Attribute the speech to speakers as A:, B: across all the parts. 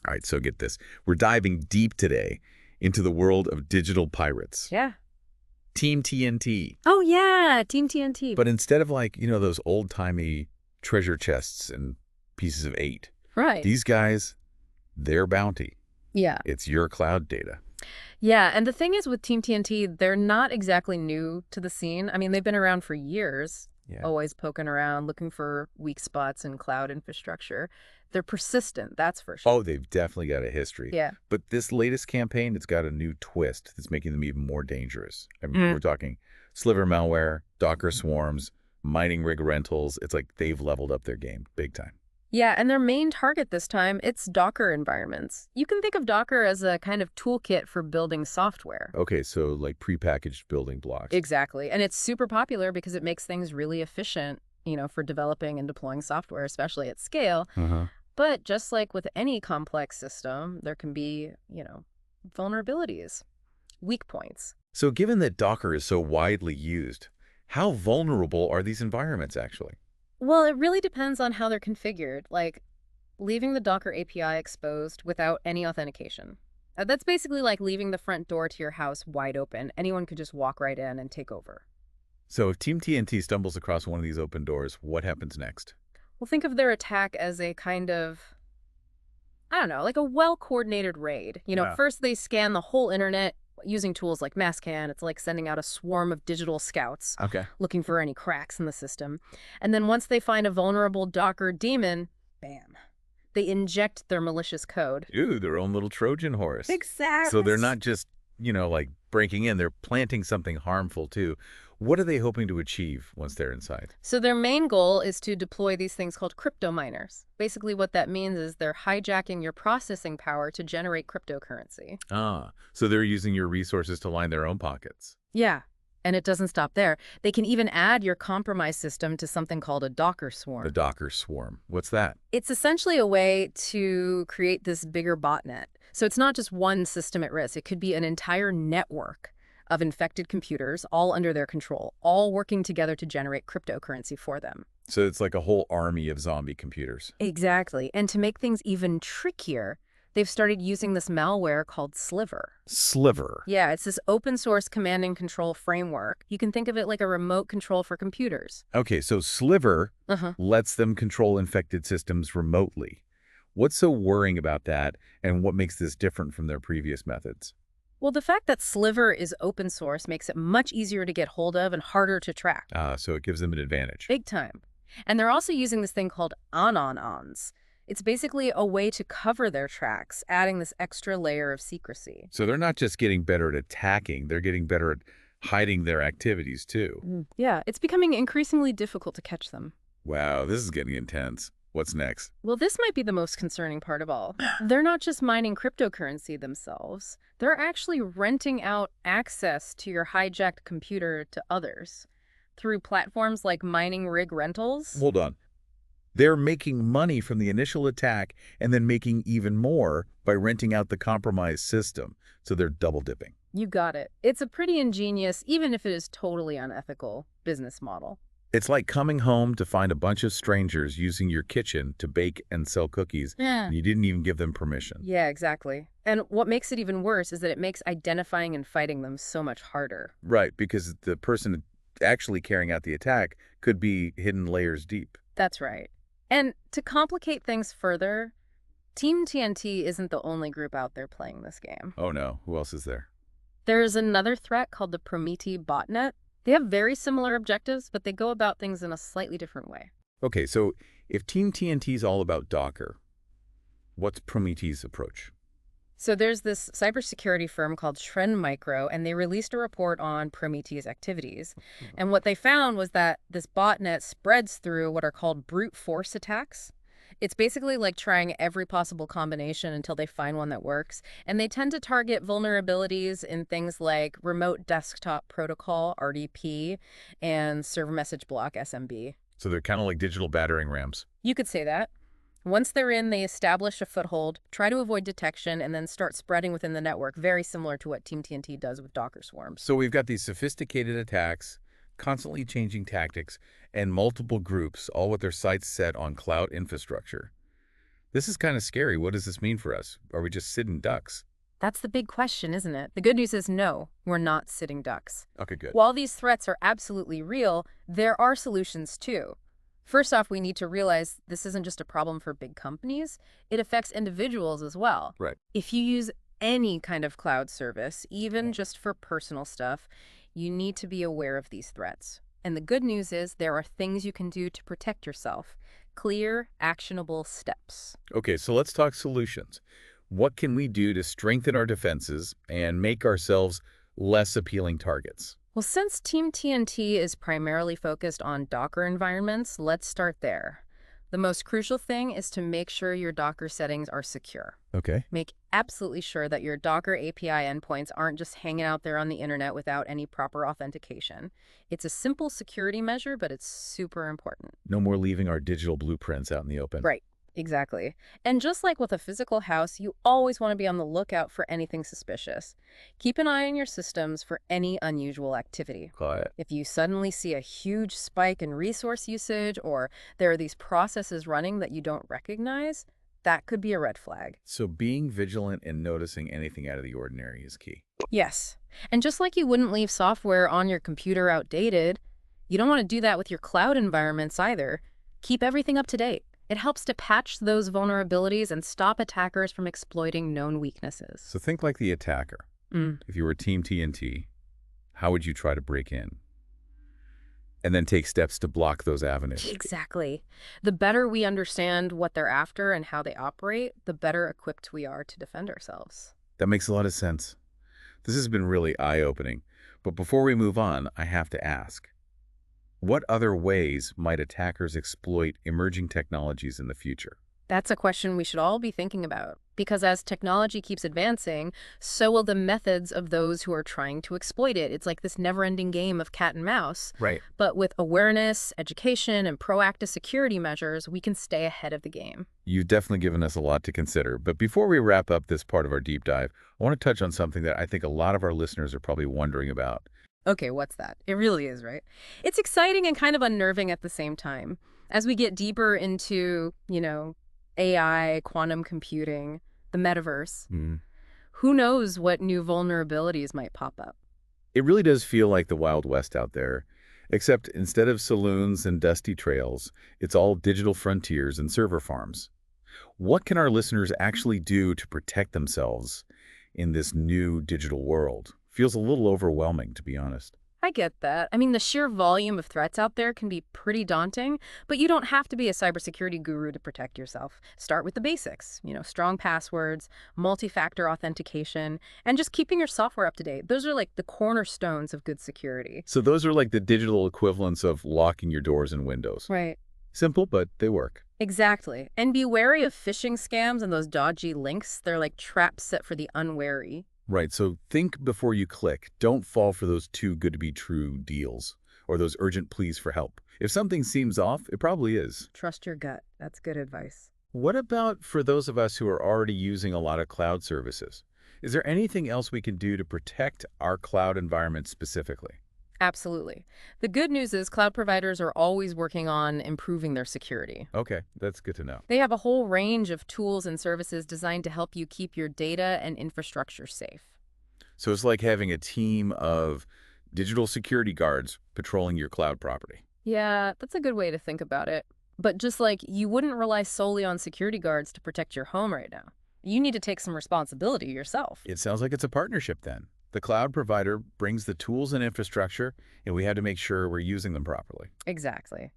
A: All right, so get this. We're diving deep today into the world of digital pirates.
B: Yeah.
A: Team TNT.
B: Oh, yeah, Team TNT.
A: But instead of like, those old-timey treasure chests and pieces of 8,
B: right.
A: these guys, their bounty.
B: Yeah.
A: It's your cloud data.
B: Yeah, and the thing is with Team TNT, they're not exactly new to the scene. I mean, they've been around for years, always poking around, looking for weak spots in cloud infrastructure. They're persistent, that's for sure.
A: Oh, they've definitely got a history.
B: Yeah.
A: But this latest campaign, it's got a new twist that's making them even more dangerous. I mean, we're talking sliver malware, Docker swarms, mining rig rentals. It's like they've leveled up their game big time.
B: Yeah, and their main target this time, it's Docker environments. You can think of Docker as a kind of toolkit for building software.
A: Okay, so like prepackaged building blocks.
B: Exactly. And it's super popular because it makes things really efficient, for developing and deploying software, especially at scale. But just like with any complex system, there can be, vulnerabilities, weak points.
A: So given that Docker is so widely used, how vulnerable are these environments actually?
B: Well, it really depends on how they're configured, like leaving the Docker API exposed without any authentication. That's basically like leaving the front door to your house wide open. Anyone could just walk right in and take over.
A: So if Team TNT stumbles across one of these open doors, what happens next?
B: Well, think of their attack as a kind of, I don't know, like a well-coordinated raid. First they scan the whole internet using tools like masscan. It's like sending out a swarm of digital scouts looking for any cracks in the system. And then once they find a vulnerable Docker daemon, bam, they inject their malicious code.
A: Ooh, their own little Trojan horse.
B: Exactly.
A: So they're not just, like breaking in, they're planting something harmful too. What are they hoping to achieve once they're inside?
B: So their main goal is to deploy these things called crypto miners. Basically what that means is they're hijacking your processing power to generate cryptocurrency.
A: Ah, so they're using your resources to line their own pockets.
B: Yeah, and it doesn't stop there. They can even add your compromised system to something called a Docker swarm.
A: The Docker swarm. What's that?
B: It's essentially a way to create this bigger botnet. So it's not just one system at risk. It could be an entire network of infected computers, all under their control, all working together to generate cryptocurrency for them.
A: So it's like a whole army of zombie computers.
B: Exactly. And to make things even trickier, they've started using this malware called Sliver.
A: Sliver?
B: Yeah, it's this open source command and control framework. You can think of it like a remote control for computers.
A: Okay, so Sliver lets them control infected systems remotely. What's so worrying about that, and what makes this different from their previous methods?
B: Well, the fact that Sliver is open source makes it much easier to get hold of and harder to track.
A: So it gives them an advantage.
B: Big time. And they're also using this thing called anon-ons. It's basically a way to cover their tracks, adding this extra layer of secrecy.
A: So they're not just getting better at attacking, they're getting better at hiding their activities too.
B: Yeah, it's becoming increasingly difficult to catch them.
A: Wow, this is getting intense. What's next?
B: Well, this might be the most concerning part of all. They're not just mining cryptocurrency themselves. They're actually renting out access to your hijacked computer to others through platforms like mining rig rentals.
A: Hold on. They're making money from the initial attack and then making even more by renting out the compromised system. So they're double dipping.
B: You got it. It's a pretty ingenious, even if it is totally unethical, business model.
A: It's like coming home to find a bunch of strangers using your kitchen to bake and sell cookies.
B: Yeah.
A: And you didn't even give them permission.
B: Yeah, exactly. And what makes it even worse is that it makes identifying and fighting them so much harder.
A: Right, because the person actually carrying out the attack could be hidden layers deep.
B: That's right. And to complicate things further, Team TNT isn't the only group out there playing this game.
A: Oh no, who else is there?
B: There's another threat called the Prometheus botnet. They have very similar objectives, but they go about things in a slightly different way.
A: Okay, so if Team TNT is all about Docker, what's Prometheus' approach?
B: So there's this cybersecurity firm called Trend Micro, and they released a report on Prometheus activities. And what they found was that this botnet spreads through what are called brute force attacks. It's basically like trying every possible combination until they find one that works. And they tend to target vulnerabilities in things like remote desktop protocol, RDP, and server message block, SMB.
A: So they're kind of like digital battering rams.
B: You could say that. Once they're in, they establish a foothold, try to avoid detection, and then start spreading within the network, very similar to what Team TNT does with Docker swarms.
A: So we've got these sophisticated attacks, constantly changing tactics, and multiple groups, all with their sights set on cloud infrastructure. This is kind of scary. What does this mean for us? Are we just sitting ducks?
B: That's the big question, isn't it? The good news is no, we're not sitting ducks.
A: Okay, good.
B: While these threats are absolutely real, there are solutions too. First off, we need to realize this isn't just a problem for big companies, it affects individuals as well.
A: Right.
B: If you use any kind of cloud service, even just for personal stuff, you need to be aware of these threats. And the good news is there are things you can do to protect yourself. Clear, actionable steps.
A: Okay, so let's talk solutions. What can we do to strengthen our defenses and make ourselves less appealing targets?
B: Well, since Team TNT is primarily focused on Docker environments, let's start there. The most crucial thing is to make sure your Docker settings are secure.
A: Okay.
B: Make absolutely sure that your Docker API endpoints aren't just hanging out there on the internet without any proper authentication. It's a simple security measure, but it's super important.
A: No more leaving our digital blueprints out in the open.
B: Right. Exactly. And just like with a physical house, you always want to be on the lookout for anything suspicious. Keep an eye on your systems for any unusual activity.
A: Quiet.
B: If you suddenly see a huge spike in resource usage or there are these processes running that you don't recognize, that could be a red flag.
A: So being vigilant and noticing anything out of the ordinary is key.
B: Yes. And just like you wouldn't leave software on your computer outdated, you don't want to do that with your cloud environments either. Keep everything up to date. It helps to patch those vulnerabilities and stop attackers from exploiting known weaknesses.
A: So think like the attacker. If you were Team TNT, how would you try to break in? And then take steps to block those avenues.
B: Exactly. The better we understand what they're after and how they operate, the better equipped we are to defend ourselves.
A: That makes a lot of sense. This has been really eye-opening. But before we move on, I have to ask, what other ways might attackers exploit emerging technologies in the future?
B: That's a question we should all be thinking about, because as technology keeps advancing, so will the methods of those who are trying to exploit it. It's like this never-ending game of cat and mouse.
A: Right.
B: But with awareness, education, and proactive security measures, we can stay ahead of the game.
A: You've definitely given us a lot to consider. But before we wrap up this part of our deep dive, I want to touch on something that I think a lot of our listeners are probably wondering about.
B: Okay, what's that? It really is, right? It's exciting and kind of unnerving at the same time. As we get deeper into, AI, quantum computing, the metaverse, who knows what new vulnerabilities might pop up?
A: It really does feel like the Wild West out there, except instead of saloons and dusty trails, it's all digital frontiers and server farms. What can our listeners actually do to protect themselves in this new digital world? Feels a little overwhelming, to be honest.
B: I get that. I mean, the sheer volume of threats out there can be pretty daunting, but you don't have to be a cybersecurity guru to protect yourself. Start with the basics, strong passwords, multi-factor authentication, and just keeping your software up to date. Those are like the cornerstones of good security.
A: So those are like the digital equivalents of locking your doors and windows.
B: Right.
A: Simple, but they work.
B: Exactly. And be wary of phishing scams and those dodgy links. They're like traps set for the unwary.
A: Right, so think before you click. Don't fall for those too good to be true deals or those urgent pleas for help. If something seems off, it probably is.
B: Trust your gut. That's good advice.
A: What about for those of us who are already using a lot of cloud services? Is there anything else we can do to protect our cloud environment specifically?
B: Absolutely. The good news is cloud providers are always working on improving their security.
A: Okay, that's good to know.
B: They have a whole range of tools and services designed to help you keep your data and infrastructure safe.
A: So it's like having a team of digital security guards patrolling your cloud property.
B: Yeah, that's a good way to think about it. But just like you wouldn't rely solely on security guards to protect your home right now. You need to take some responsibility yourself.
A: It sounds like it's a partnership then. The cloud provider brings the tools and infrastructure, and we have to make sure we're using them properly.
B: Exactly.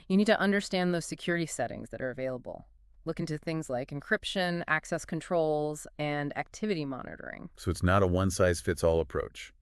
B: You need to understand those security settings that are available. Look into things like encryption, access controls, and activity monitoring.
A: So it's not a one-size-fits-all approach.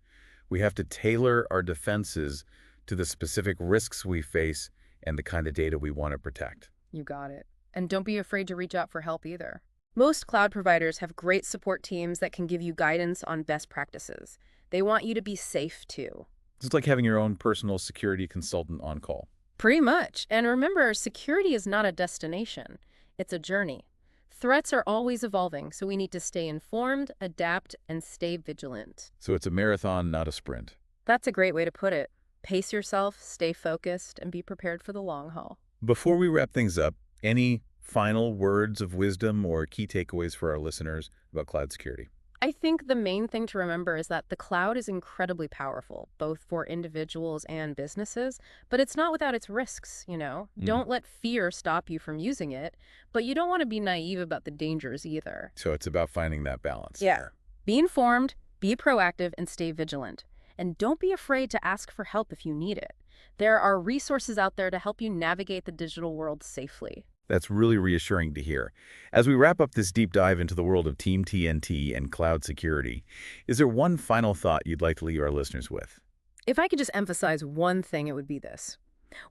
A: We have to tailor our defenses to the specific risks we face and the kind of data we want to protect.
B: You got it. And don't be afraid to reach out for help either. Most cloud providers have great support teams that can give you guidance on best practices. They want you to be safe too.
A: It's like having your own personal security consultant on call.
B: Pretty much. And remember, security is not a destination. It's a journey. Threats are always evolving, so we need to stay informed, adapt, and stay vigilant.
A: So it's a marathon, not a sprint.
B: That's a great way to put it. Pace yourself, stay focused, and be prepared for the long haul.
A: Before we wrap things up, any final words of wisdom or key takeaways for our listeners about cloud security?
B: I think the main thing to remember is that the cloud is incredibly powerful, both for individuals and businesses, but it's not without its risks.
A: Mm.
B: Don't let fear stop you from using it, but you don't want to be naive about the dangers either.
A: So it's about finding that balance
B: Yeah.
A: there.
B: Be informed, be proactive, and stay vigilant. And don't be afraid to ask for help if you need it. There are resources out there to help you navigate the digital world safely.
A: That's really reassuring to hear. As we wrap up this deep dive into the world of Team TNT and cloud security, is there one final thought you'd like to leave our listeners with?
B: If I could just emphasize one thing, it would be this.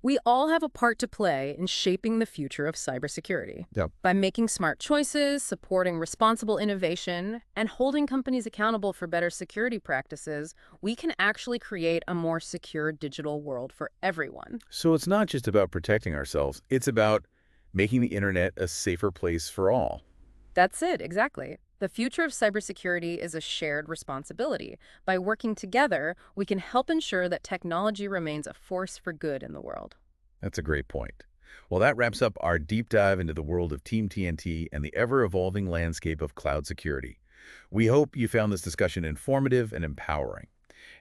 B: We all have a part to play in shaping the future of cybersecurity.
A: Yep.
B: By making smart choices, supporting responsible innovation, and holding companies accountable for better security practices, we can actually create a more secure digital world for everyone.
A: So it's not just about protecting ourselves, it's about making the internet a safer place for all.
B: That's it, exactly. The future of cybersecurity is a shared responsibility. By working together, we can help ensure that technology remains a force for good in the world.
A: That's a great point. Well, that wraps up our deep dive into the world of Team TNT and the ever-evolving landscape of cloud security. We hope you found this discussion informative and empowering.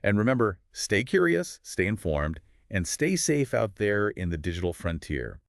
A: And remember, stay curious, stay informed, and stay safe out there in the digital frontier.